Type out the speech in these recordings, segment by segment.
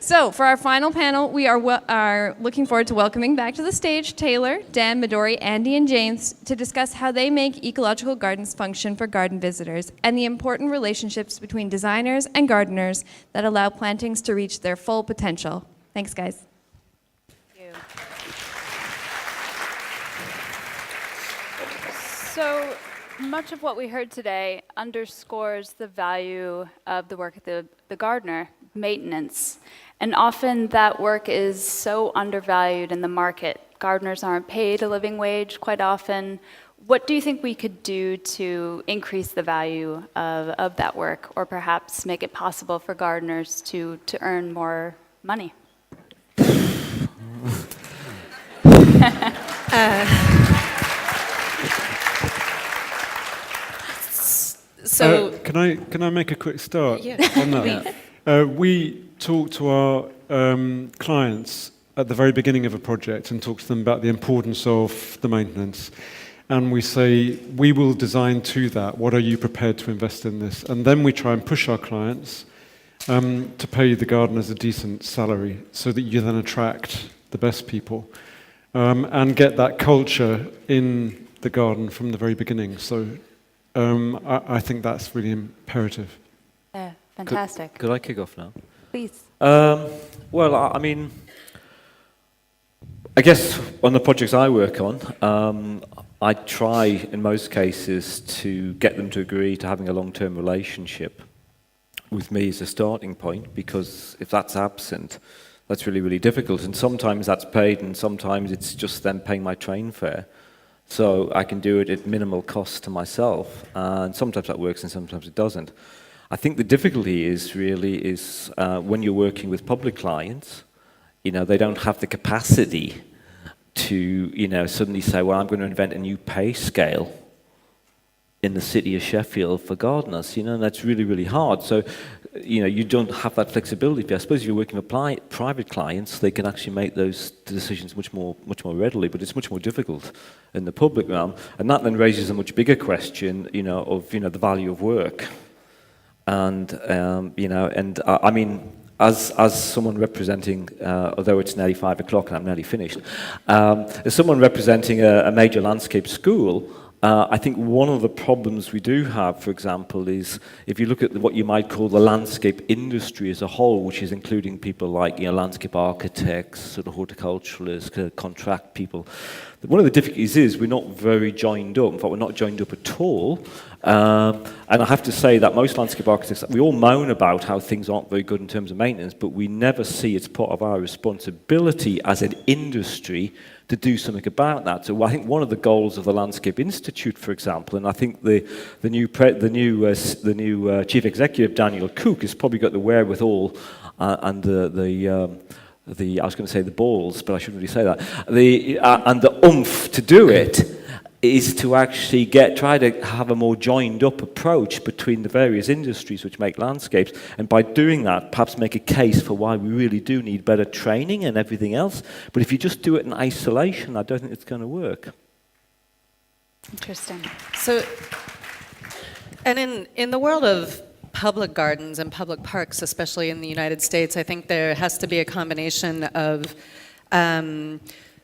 So for our final panel, we are looking forward to welcoming back to the stage Taylor, Dan, Midori, Andy, and James to discuss how they make ecological gardens function for garden visitors and the important relationships between designers and gardeners that allow plantings to reach their full potential. Thanks, guys. Thank you. So much of what we heard today underscores the value of the work of the gardener, maintenance. And often that work is so undervalued in the market. Gardeners aren't paid a living wage quite often. What do you think we could do to increase the value of that work, or perhaps make it possible for gardeners to earn more money? Can I make a quick start Yeah. on that? We talk to our clients at the very beginning of a project and talk to them about the importance of the maintenance. And we say, we will design to that. What are you prepared to invest in this? And then we try and push our clients to pay the gardeners a decent salary so that you then attract the best people and get that culture in the garden from the very beginning. So I think that's really imperative. Yeah, fantastic. Could I kick off now? Please. Well, I mean, I guess on the projects I work on, I try in most cases to get them to agree to having a long-term relationship with me as a starting point, because if that's absent, that's really, really difficult. And sometimes that's paid, and sometimes it's just them paying my train fare. So I can do it at minimal cost to myself, and sometimes that works and sometimes it doesn't. I think the difficulty is when you're working with public clients, they don't have the capacity to, suddenly say, well, I'm going to invent a new pay scale in the city of Sheffield for gardeners, and that's really, really hard. So, you don't have that flexibility. But I suppose if you're working with private clients, they can actually make those decisions much more readily, but it's much more difficult in the public realm. And that then raises a much bigger question, of, the value of work. And, I mean, as someone representing, although it's nearly 5 o'clock and I'm nearly finished, as someone representing a major landscape school, I think one of the problems we do have, for example, is if you look at what you might call the landscape industry as a whole, which is including people like landscape architects, sort of horticulturalists, contract people. One of the difficulties is we're not very joined up. In fact, we're not joined up at all. And I have to say that most landscape architects, we all moan about how things aren't very good in terms of maintenance, but we never see it's part of our responsibility as an industry to do something about that. So I think one of the goals of the Landscape Institute, for example, and I think the new chief executive, Daniel Cook, has probably got the wherewithal and I was going to say the balls, but I shouldn't really say that, and the oomph to do it, is to actually try to have a more joined up approach between the various industries which make landscapes, and by doing that, perhaps make a case for why we really do need better training and everything else. But if you just do it in isolation, I don't think it's going to work. Interesting. So, and in the world of public gardens and public parks, especially in the United States, I think there has to be a combination of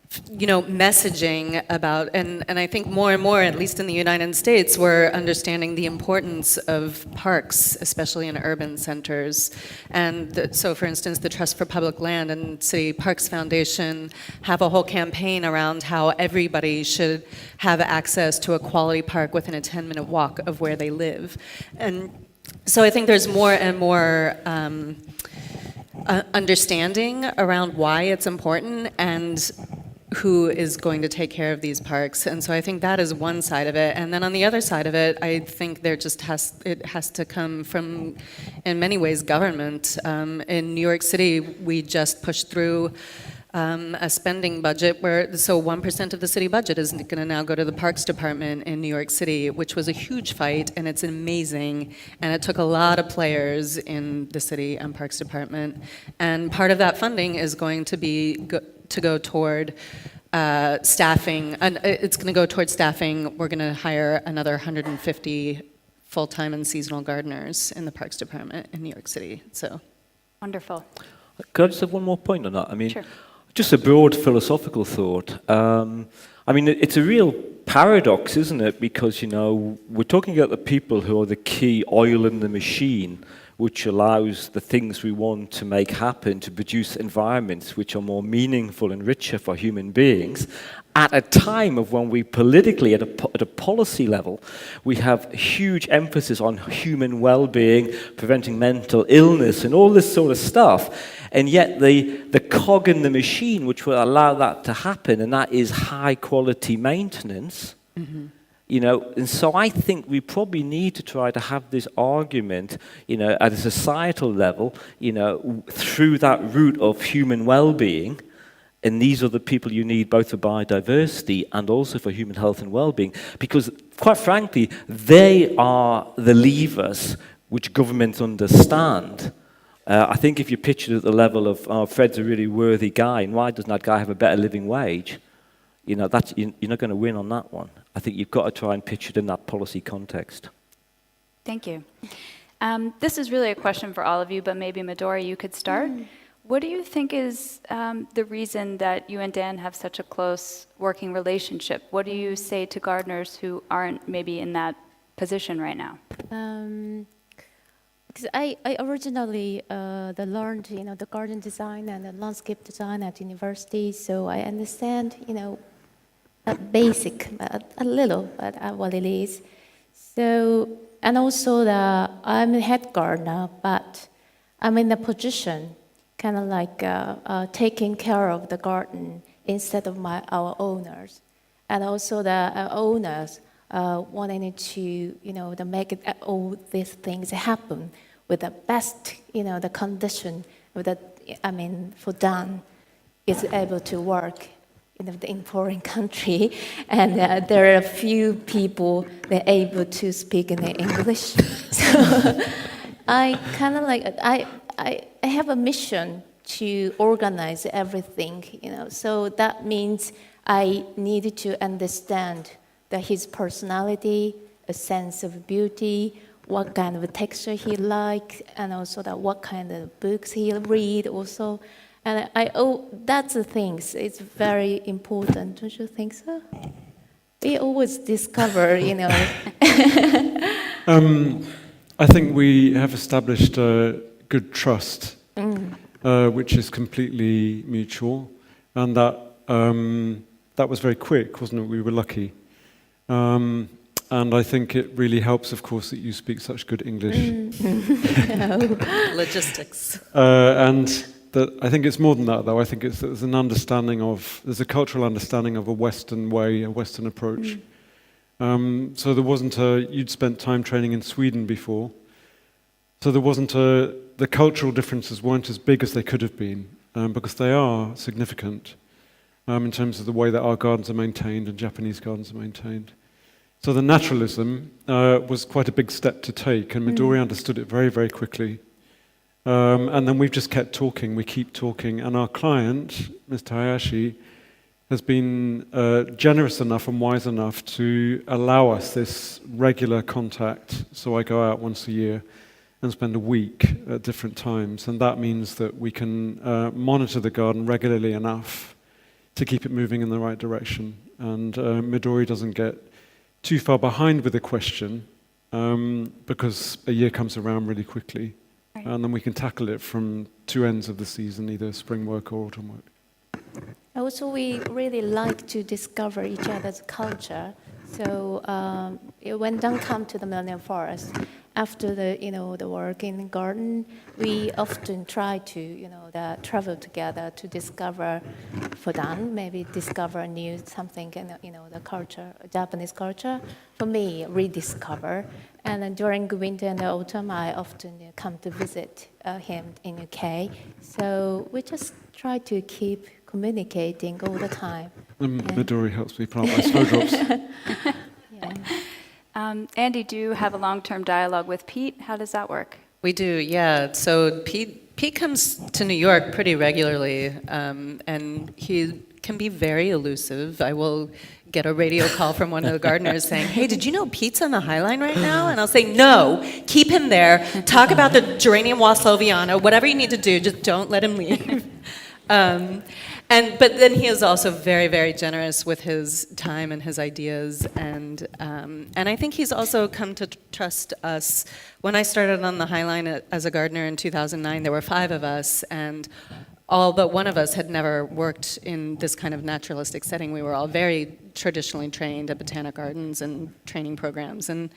messaging about, and I think more and more, at least in the United States, we're understanding the importance of parks, especially in urban centers. And so, for instance, the Trust for Public Land and City Parks Foundation have a whole campaign around how everybody should have access to a quality park within a 10-minute walk of where they live. And so I think there's more and more understanding around why it's important and who is going to take care of these parks. And so I think that is one side of it. And then on the other side of it, I think it has to come from, in many ways, government. In New York City, we just pushed through a spending budget so 1% of the city budget is going to now go to the Parks Department in New York City, which was a huge fight, and it's amazing. And it took a lot of players in the city and Parks Department. And part of that funding is going to be to go toward staffing, and it's going to go toward staffing. We're going to hire another 150 full-time and seasonal gardeners in the Parks Department in New York City. So, wonderful. Could I just have one more point on that? I mean, Sure. just a broad philosophical thought. I mean, it's a real paradox, isn't it? Because, you know, we're talking about the people who are the key oil in the machine, which allows the things we want to make happen to produce environments which are more meaningful and richer for human beings, at a time of when we politically, at a policy level, we have huge emphasis on human well-being, preventing mental illness, and all this sort of stuff. And yet the cog in the machine which will allow that to happen, and that is high-quality maintenance, you know, and so I think we probably need to try to have this argument, you know, at a societal level, you know, through that route of human well-being. And these are the people you need both for biodiversity and also for human health and well-being, because, quite frankly, they are the levers which governments understand. I think if you picture it at the level of, oh, Fred's a really worthy guy, and why doesn't that guy have a better living wage? You know, you're not going to win on that one. I think you've got to try and picture it in that policy context. Thank you. This is really a question for all of you, but maybe Midori, you could start. What do you think is the reason that you and Dan have such a close working relationship? What do you say to gardeners who aren't maybe in that position right now? Because I originally learned, the garden design and the landscape design at university, so I understand, a basic, a little, but what it is. So, and also I'm a head gardener, but I'm in the position kind of like taking care of the garden instead of our owners. And also the owners wanting to, to make all these things happen with the best, the condition, for Dan is able to work in foreign country, and there are a few people that are able to speak in English. So I kind of like, I have a mission to organize everything, so that means I need to understand his personality, a sense of beauty, what kind of texture he likes, and also what kind of books he'll read also. And that's the things, it's very important, don't you think so? We always discover, I think we have established good trust, which is completely mutual, and that was very quick, wasn't it? We were lucky. And I think it really helps, of course, that you speak such good English. Logistics. And that I think it's more than that, though. I think there's a cultural understanding of a Western way, a Western approach. So there wasn't you'd spent time training in Sweden before, so there wasn't the cultural differences weren't as big as they could have been, because they are significant in terms of the way that our gardens are maintained and Japanese gardens are maintained. So the naturalism was quite a big step to take, and Midori understood it very, very quickly. And then we've just kept talking, we keep talking, and our client, Mr. Hayashi, has been generous enough and wise enough to allow us this regular contact. So I go out once a year and spend a week at different times, and that means that we can monitor the garden regularly enough to keep it moving in the right direction. And Midori doesn't get too far behind with a question, because a year comes around really quickly. Right. And then we can tackle it from two ends of the season, either spring work or autumn work. Also, we really like to discover each other's culture. So when Dan comes to the Millennium Forest, after the work in the garden, we often try to travel together to discover, for Dan, maybe discover new something in the culture, Japanese culture. For me, rediscover. And then during winter and the autumn, I often come to visit him in UK. So we just try to keep communicating all the time. Midori helps me plant my snowdrops. Andy, do you have a long-term dialogue with Pete? How does that work? We do, yeah. So Pete comes to New York pretty regularly, and he can be very elusive. I will get a radio call from one of the gardeners saying, hey, did you know Pete's on the High Line right now? And I'll say, no, keep him there. Talk about the geranium wasloviana, whatever you need to do, just don't let him leave. But then he is also very, very generous with his time and his ideas, and I think he's also come to trust us. When I started on the High Line as a gardener in 2009, there were 5 of us, and all but one of us had never worked in this kind of naturalistic setting. We were all very traditionally trained at botanic gardens and training programs, and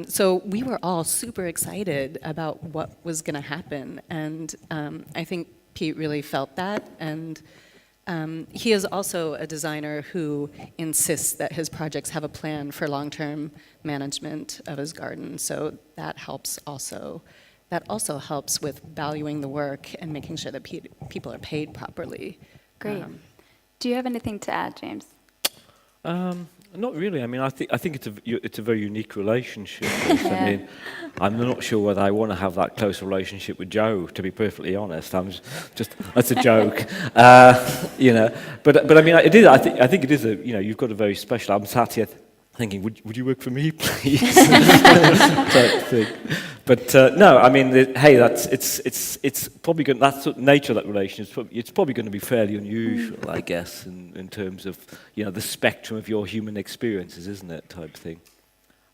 so we were all super excited about what was going to happen, and I think Pete really felt that, and he is also a designer who insists that his projects have a plan for long-term management of his garden, so that helps also. That also helps with valuing the work and making sure that people are paid properly. Great. Do you have anything to add, James? Not really. I mean, I think it's a very unique relationship. I mean, I'm not sure whether I want to have that close relationship with Joe. To be perfectly honest, I'm just that's a joke, you know. But I mean, I think it is a, you know, you've got a very special. I'm sat here thinking, would you work for me, please? Type thing. But no, I mean, hey, it's probably going. That's the nature of that relationship. It's probably going to be fairly unusual, I guess, in terms of, you know, the spectrum of your human experiences, isn't it? Type thing.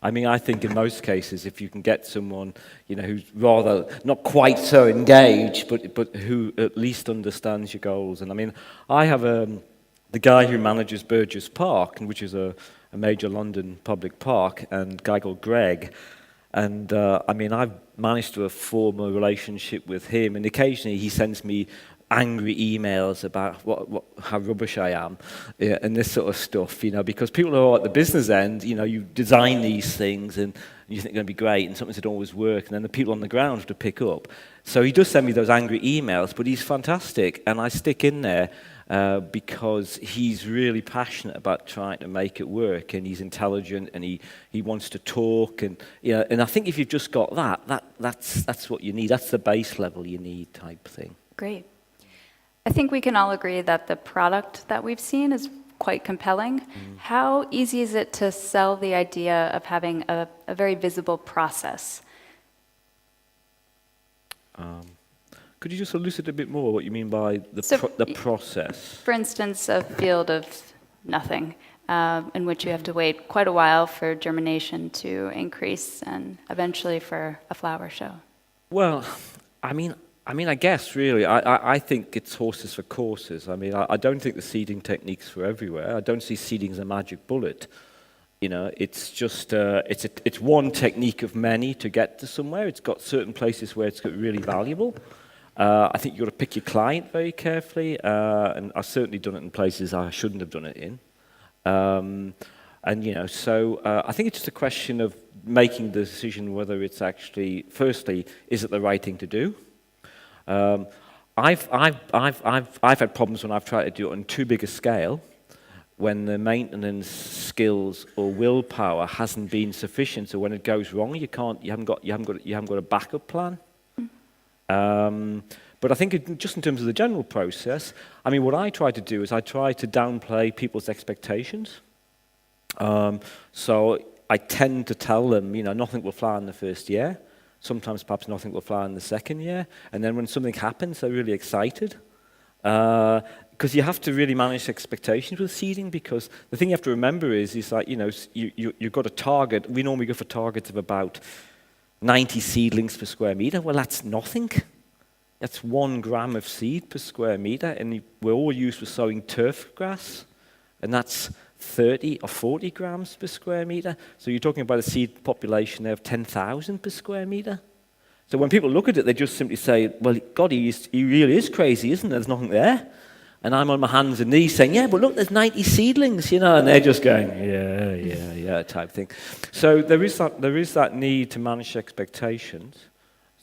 I mean, I think in most cases, if you can get someone, you know, who's rather not quite so engaged, but who at least understands your goals. And I mean, I have the guy who manages Burgess Park, which is a major London public park, and a guy called Greg. And I mean, I've managed to form a relationship with him, and occasionally he sends me angry emails about how rubbish I am, yeah, and this sort of stuff, you know, because people who are at the business end, you know, you design these things and you think they're going to be great, and something that always work, and then the people on the ground have to pick up. So he does send me those angry emails, but he's fantastic, and I stick in there because he's really passionate about trying to make it work, and he's intelligent, and he wants to talk, and, you know, and I think if you've just got that's what you need. That's the base level you need, type thing. Great. I think we can all agree that the product that we've seen is quite compelling. How easy is it to sell the idea of having a very visible process? Could you just elucidate a bit more what you mean by the process? For instance, a field of nothing, in which you have to wait quite a while for germination to increase and eventually for a flower show. Well, I mean, I guess really, I think it's horses for courses. I mean, I don't think the seeding technique's for everywhere. I don't see seeding as a magic bullet. You know, it's just it's one technique of many to get to somewhere. It's got certain places where it's really valuable. I think you've got to pick your client very carefully, and I've certainly done it in places I shouldn't have done it in. And, you know, so I think it's just a question of making the decision whether it's actually, firstly, is it the right thing to do? I've had problems when I've tried to do it on too big a scale, when the maintenance skills or willpower hasn't been sufficient. So when it goes wrong, you haven't got a backup plan. But I think just in terms of the general process, I mean, what I try to do is I try to downplay people's expectations. So I tend to tell them, you know, nothing will flower in the first year. Sometimes perhaps nothing will flower in the second year. And then when something happens, they're really excited. Because you have to really manage expectations with seeding, because the thing you have to remember is like, you know, you've got a target. We normally go for targets of about 90 seedlings per square meter. Well, that's nothing. That's 1 gram of seed per square meter, and we're all used to sowing turf grass, and that's 30 or 40 grams per square meter. So you're talking about a seed population there of 10,000 per square meter. So when people look at it, they just simply say, well, God, he really is crazy, isn't there? There's nothing there. And I'm on my hands and knees saying, yeah, but look, there's 90 seedlings, you know, and they're just going, yeah, type thing. So there is that need to manage expectations.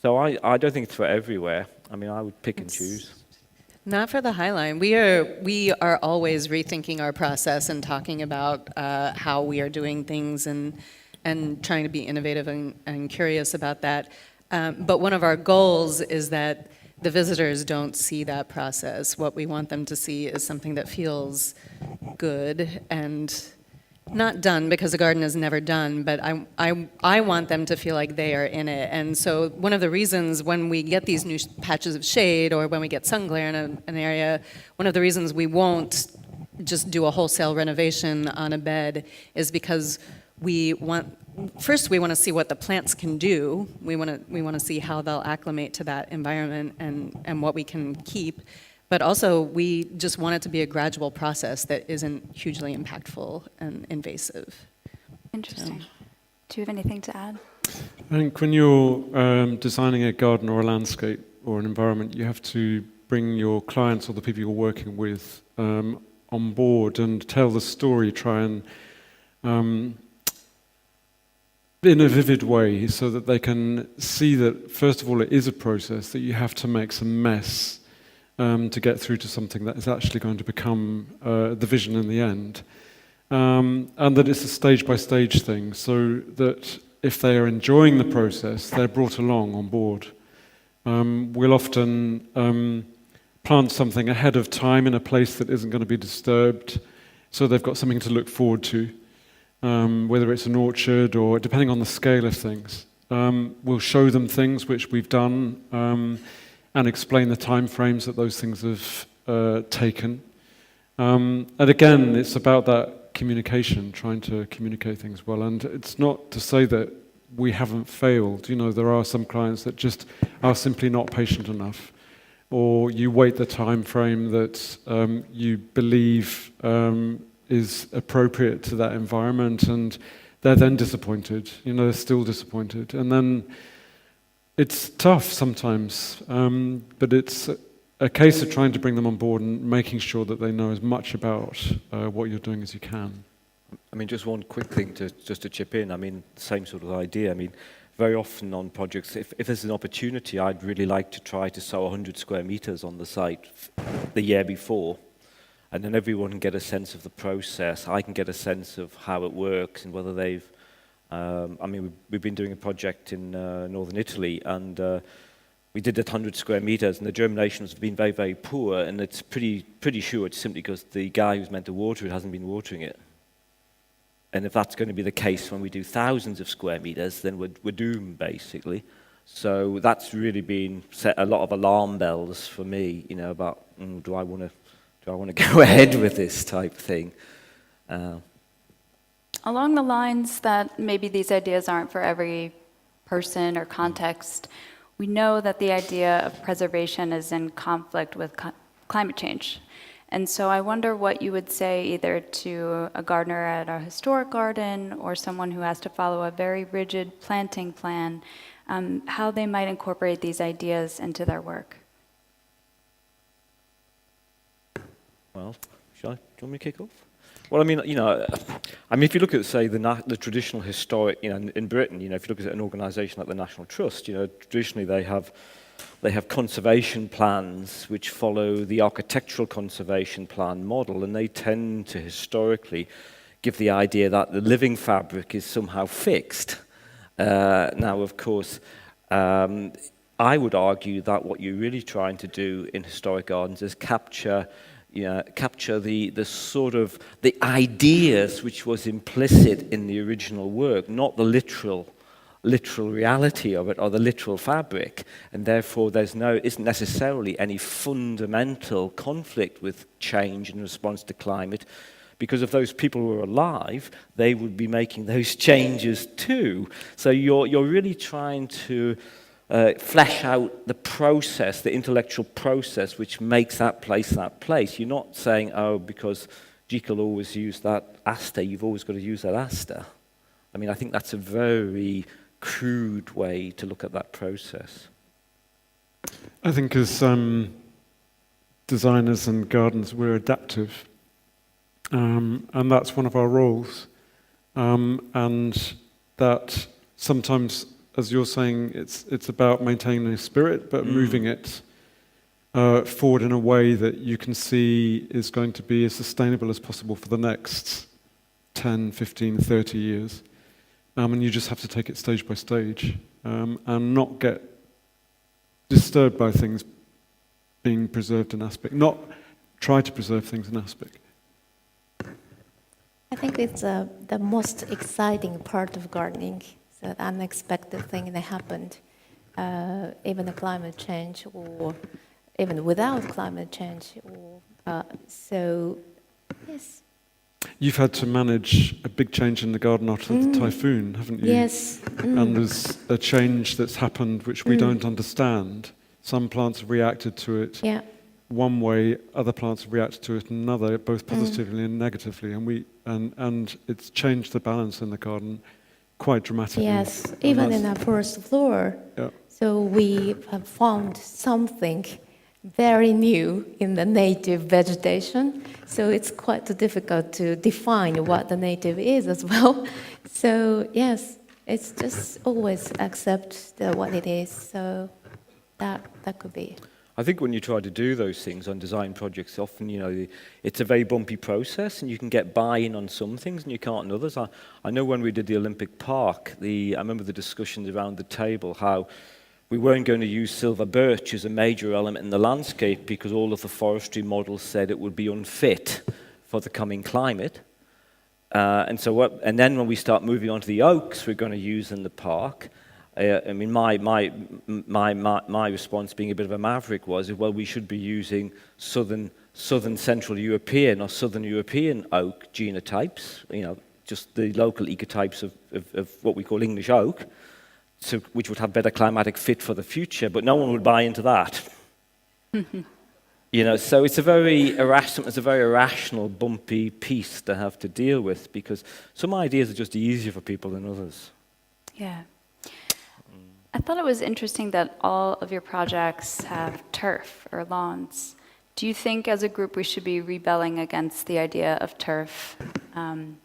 So I don't think it's for everywhere. I mean, I would pick and choose. Not for the High Line. We are always rethinking our process and talking about how we are doing things and trying to be innovative and curious about that. But one of our goals is that the visitors don't see that process. What we want them to see is something that feels good and not done, because a garden is never done, but I want them to feel like they are in it. And so one of the reasons when we get these new patches of shade or when we get sun glare in an area, one of the reasons we won't just do a wholesale renovation on a bed is because we want to see what the plants can do. We want to see how they'll acclimate to that environment and what we can keep. But also, we just want it to be a gradual process that isn't hugely impactful and invasive. Interesting. Do you have anything to add? I think when you're designing a garden or a landscape or an environment, you have to bring your clients or the people you're working with on board and tell the story, try and in a vivid way, so that they can see that, first of all, it is a process, that you have to make some mess to get through to something that is actually going to become the vision in the end. And that it's a stage-by-stage thing, so that if they are enjoying the process, they're brought along on board. We'll often plant something ahead of time in a place that isn't going to be disturbed, so they've got something to look forward to. Whether it's an orchard or depending on the scale of things. We'll show them things which we've done and explain the time frames that those things have taken. And again, it's about that communication, trying to communicate things well. And it's not to say that we haven't failed. You know, there are some clients that just are simply not patient enough. Or you wait the time frame that you believe is appropriate to that environment, and they're then disappointed. You know, they're still disappointed. And then it's tough sometimes, but it's a case of trying to bring them on board and making sure that they know as much about what you're doing as you can. I mean, just one quick thing to chip in. I mean, same sort of idea. I mean, very often on projects, if there's an opportunity, I'd really like to try to sow 100 square meters on the site the year before. And then everyone can get a sense of the process. I can get a sense of how it works and whether they've... I mean, we've been doing a project in northern Italy, and we did it 100 square meters, and the germination has been very, very poor, and it's pretty sure it's simply because the guy who's meant to water it hasn't been watering it. And if that's going to be the case when we do thousands of square meters, then we're doomed, basically. So that's really been set a lot of alarm bells for me, you know, about do I want to go ahead with this type thing? Along the lines that maybe these ideas aren't for every person or context, we know that the idea of preservation is in conflict with climate change. And so I wonder what you would say either to a gardener at a historic garden or someone who has to follow a very rigid planting plan, how they might incorporate these ideas into their work. Well, do you want me to kick off? Well, I mean, you know, if you look at, say, the traditional historic, you know, in Britain, you know, if you look at an organisation like the National Trust, you know, traditionally they have conservation plans which follow the architectural conservation plan model, and they tend to historically give the idea that the living fabric is somehow fixed. Now, of course, I would argue that what you're really trying to do in historic gardens is capture the sort of the ideas which was implicit in the original work, not the literal reality of it or the literal fabric, and therefore isn't necessarily any fundamental conflict with change in response to climate, because if those people were alive, they would be making those changes too. So you're really trying to flesh out the process, the intellectual process which makes that place. You're not saying, oh, because Jekyll always used that aster, you've always got to use that aster. I mean, I think that's a very crude way to look at that process. I think as designers and gardeners, we're adaptive. And that's one of our roles. And that sometimes, as you're saying, it's about maintaining a spirit, but moving it forward in a way that you can see is going to be as sustainable as possible for the next 10, 15, 30 years. And you just have to take it stage by stage and not get disturbed by things being preserved in aspic, not try to preserve things in aspic. I think it's the most exciting part of gardening, so the unexpected thing that happened, even the climate change or even without climate change. So, yes. You've had to manage a big change in the garden after the typhoon, haven't you? Yes. And there's a change that's happened which we don't understand. Some plants have reacted to it Yeah. one way, other plants have reacted to it another, both positively and negatively, and it's changed the balance in the garden quite dramatically. Yes, And even that's- in our first floor. Yeah. So we have found something very new in the native vegetation. So it's quite difficult to define what the native is as well. So yes, it's just always accept what it is. So that could be. I think when you try to do those things on design projects, often, it's a very bumpy process, and you can get buy-in on some things and you can't on others. I know when we did the Olympic Park, I remember the discussions around the table, how we weren't going to use silver birch as a major element in the landscape because all of the forestry models said it would be unfit for the coming climate. And then when we start moving on to the oaks we're going to use in the park, I mean, my response, being a bit of a maverick, was, well, we should be using southern Central European or Southern European oak genotypes, just the local ecotypes of what we call English oak, which would have better climatic fit for the future. But no one would buy into that. So it's a very irrational, bumpy piece to have to deal with, because some ideas are just easier for people than others. Yeah. I thought it was interesting that all of your projects have turf or lawns. Do you think as a group we should be rebelling against the idea of turf? Or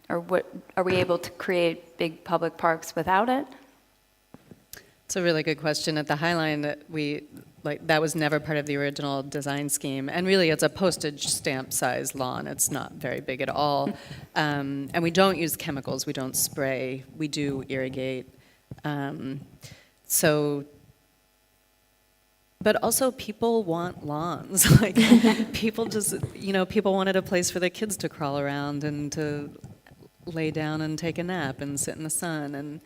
are we able to create big public parks without it? It's a really good question. At the Highline, that was never part of the original design scheme. And really, it's a postage stamp size lawn. It's not very big at all. And we don't use chemicals. We don't spray. We do irrigate. But also people want lawns. People just, people wanted a place for their kids to crawl around and to lay down and take a nap and sit in the sun.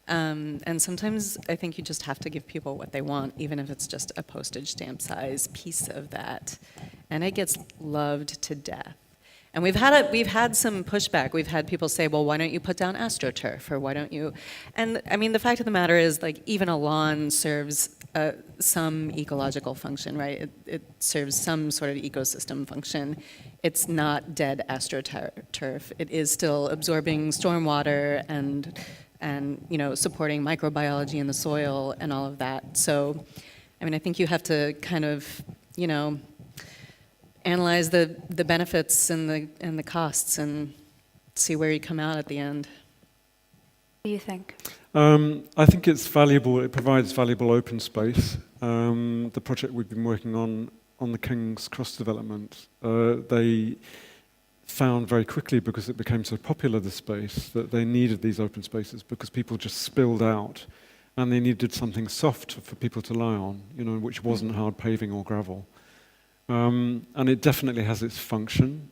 And sometimes I think you just have to give people what they want, even if it's just a postage stamp size piece of that. And it gets loved to death. And we've had some pushback. We've had people say, well, why don't you put down AstroTurf, or why don't you? And I mean, the fact of the matter is, even a lawn serves some ecological function, right? It serves some sort of ecosystem function. It's not dead AstroTurf. It is still absorbing stormwater and supporting microbiology in the soil and all of that. So, I mean, I think you have to kind of, analyze the benefits and the costs and see where you come out at the end. What do you think? I think it's valuable. It provides valuable open space. The project we've been working on the King's Cross development, they found very quickly, because it became so popular, the space, that they needed these open spaces because people just spilled out, and they needed something soft for people to lie on, which wasn't hard paving or gravel. And it definitely has its function.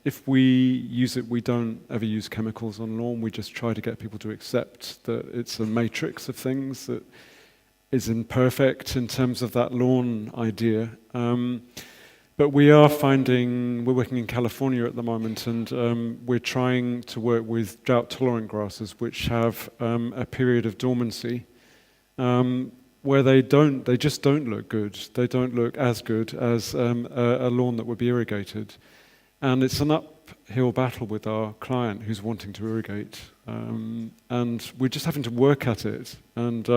If we use it, we don't ever use chemicals on lawn. We just try to get people to accept that it's a matrix of things that is imperfect in terms of that lawn idea. But we're working in California at the moment, and we're trying to work with drought-tolerant grasses, which have a period of dormancy, where they just don't look good. They don't look as good as a lawn that would be irrigated. And it's an uphill battle with our client who's wanting to irrigate. And we're just having to work at it and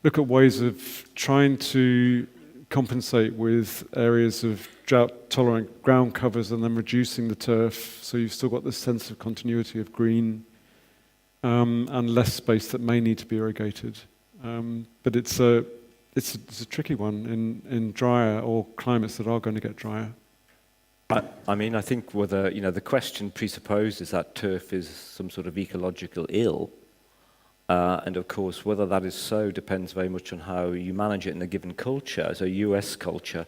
look at ways of trying to compensate with areas of drought-tolerant ground covers and then reducing the turf, so you've still got this sense of continuity of green and less space that may need to be irrigated. But it's a tricky one in drier or climates that are going to get drier. I mean, I think whether, the question presupposes that turf is some sort of ecological ill, And of course, whether that is so depends very much on how you manage it in a given culture. As a US culture,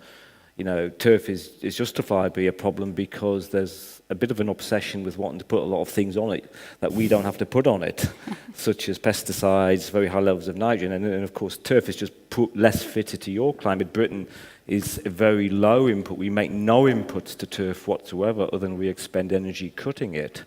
you know, turf is justifiably a problem because there's a bit of an obsession with wanting to put a lot of things on it that we don't have to put on it, such as pesticides, very high levels of nitrogen, and of course turf is just less fitted to your climate. Britain is a very low input. We make no inputs to turf whatsoever other than we expend energy cutting it.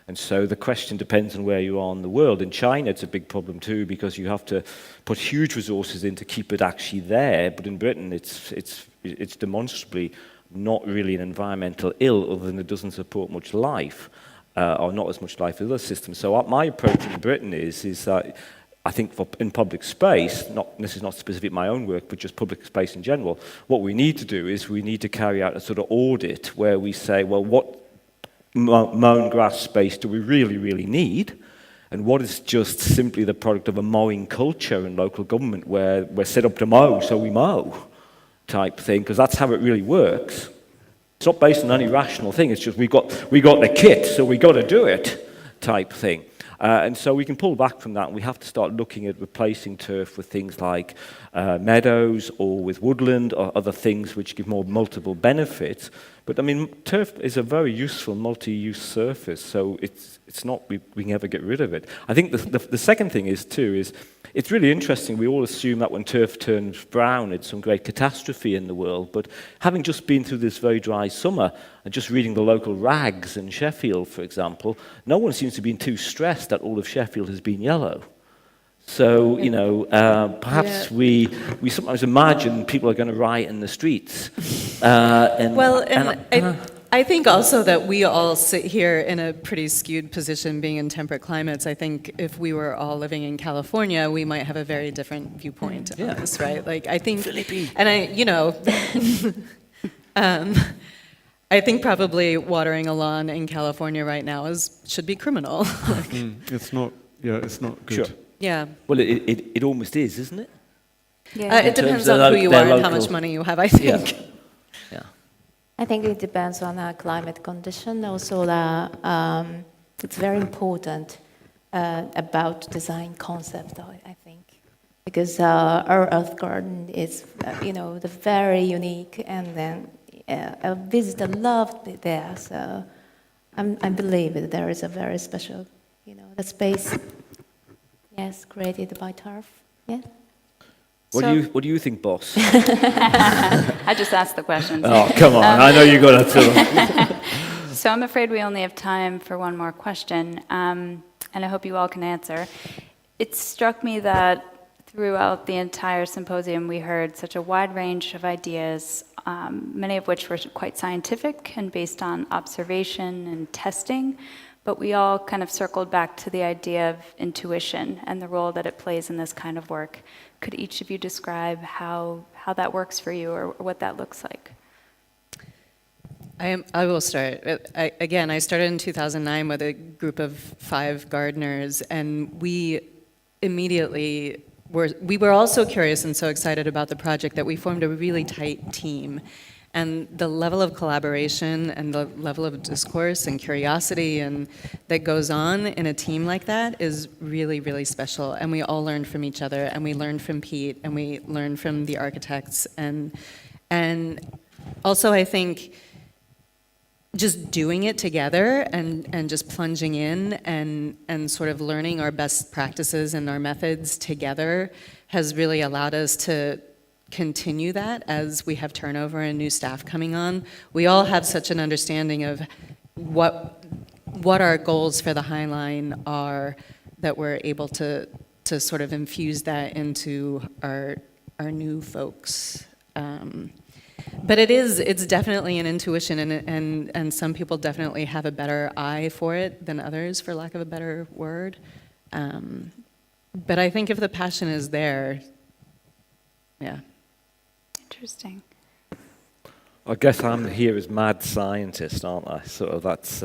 And so the question depends on where you are in the world. In China, it's a big problem too, because you have to put huge resources in to keep it actually there. But in Britain, it's demonstrably not really an environmental ill, other than it doesn't support much life, or not as much life as other systems. So my approach in Britain is that I think in public space, this is not specific to my own work, but just public space in general, what we need to do is we need to carry out a sort of audit where we say, well, what mown grass space do we really, really need? And what is just simply the product of a mowing culture in local government where we're set up to mow, so we mow type thing, because that's how it really works. It's not based on any rational thing, it's just we got the kit, so we got to do it type thing. And so we can pull back from that, and we have to start looking at replacing turf with things like meadows or with woodland or other things which give more multiple benefits. But I mean, turf is a very useful multi-use surface, so it's not we can ever get rid of it. I think the second thing is it's really interesting. We all assume that when turf turns brown, it's some great catastrophe in the world. But having just been through this very dry summer and just reading the local rags in Sheffield, for example, no one seems to be too stressed that all of Sheffield has been yellow. So, you know, perhaps we sometimes imagine people are going to riot in the streets. I think also that we all sit here in a pretty skewed position being in temperate climates. I think if we were all living in California, we might have a very different viewpoint on this, right? Like, I think, and I think probably watering a lawn in California right now should be criminal. It's not good. Sure. Yeah. Well, it almost is, isn't it? Yeah. It depends on who you are and how much money you have, I think. Yeah. I think it depends on our climate condition. Also, it's very important about design concept, I think, because our Earth Garden is, the very unique, and then a visitor loved it there. So I believe that there is a very special, the space, yes, created by turf. Yeah. What do you think, boss? I just asked the questions. Oh, come on. I know you got to. So I'm afraid we only have time for one more question, and I hope you all can answer. It struck me that throughout the entire symposium we heard such a wide range of ideas, many of which were quite scientific and based on observation and testing, but we all kind of circled back to the idea of intuition and the role that it plays in this kind of work. Could each of you describe how that works for you, or what that looks like? I will start. I started in 2009 with a group of 5 gardeners, and we immediately were also curious and so excited about the project that we formed a really tight team. And the level of collaboration and the level of discourse and curiosity and that goes on in a team like that is really, really special. And we all learned from each other, and we learned from Pete, and we learned from the architects. And also, I think just doing it together and just plunging in and sort of learning our best practices and our methods together has really allowed us to continue that as we have turnover and new staff coming on. We all have such an understanding of what our goals for the High Line are, that we're able to sort of infuse that into our new folks. But it's definitely an intuition, and some people definitely have a better eye for it than others, for lack of a better word. But I think if the passion is there, yeah. Interesting. I guess I'm here as mad scientist, aren't I? Sort of that's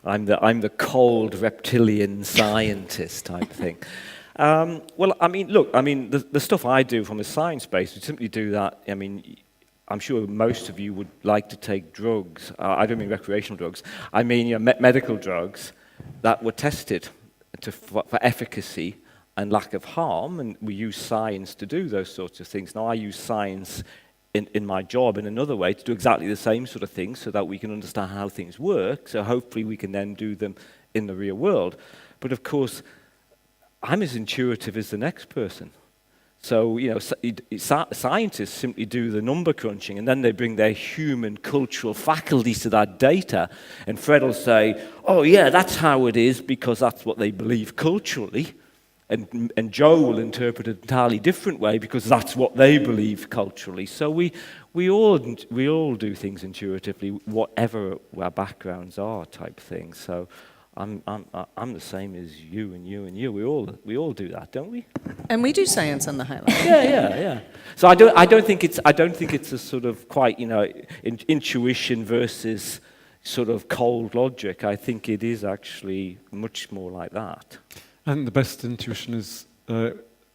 I'm the cold reptilian scientist type thing. Well, I mean, look, the stuff I do from a science base, we simply do that. I mean, I'm sure most of you would like to take drugs. I don't mean recreational drugs. I mean medical drugs that were tested for efficacy and lack of harm, and we use science to do those sorts of things. Now, I use science in my job in another way to do exactly the same sort of things so that we can understand how things work, so hopefully we can then do them in the real world. But of course, I'm as intuitive as the next person. So, you know, scientists simply do the number crunching, and then they bring their human cultural faculties to that data, and Fred will say, oh yeah, that's how it is because that's what they believe culturally, and Joe will interpret it an entirely different way because that's what they believe culturally. So we all do things intuitively, whatever our backgrounds are, type thing. So I'm the same as you and you and you. We all do that, don't we? And we do science on the High Line. Yeah. So I don't think it's a sort of quite, you know, intuition versus sort of cold logic. I think it is actually much more like that. And the best intuition is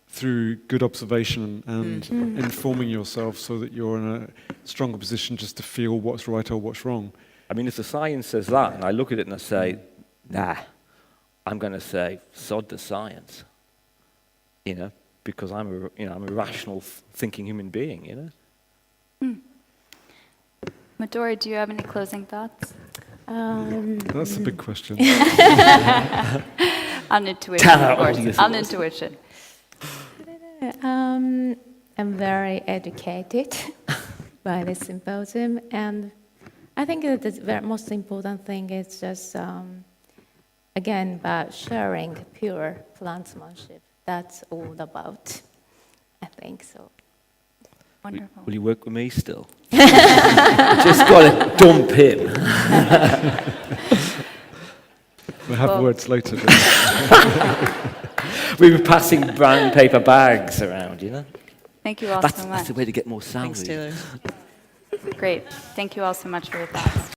through good observation and informing yourself so that you're in a stronger position just to feel what's right or what's wrong. I mean, if the science says that, and I look at it and I say, nah, I'm going to say, sod the science, you know, because I'm a rational thinking human being, you know. Midori, do you have any closing thoughts? That's a big question. On intuition, of course. On intuition. I'm very educated by this symposium, and I think that the most important thing is just, again, about sharing pure plantsmanship. That's all about, I think so. Wonderful. Will you work with me still? Just got to dump him. We'll have words later. We were passing brown paper bags around, you know. Thank you all so much. That's the way to get more salary. Thanks, Taylor. Great. Thank you all so much for your thoughts.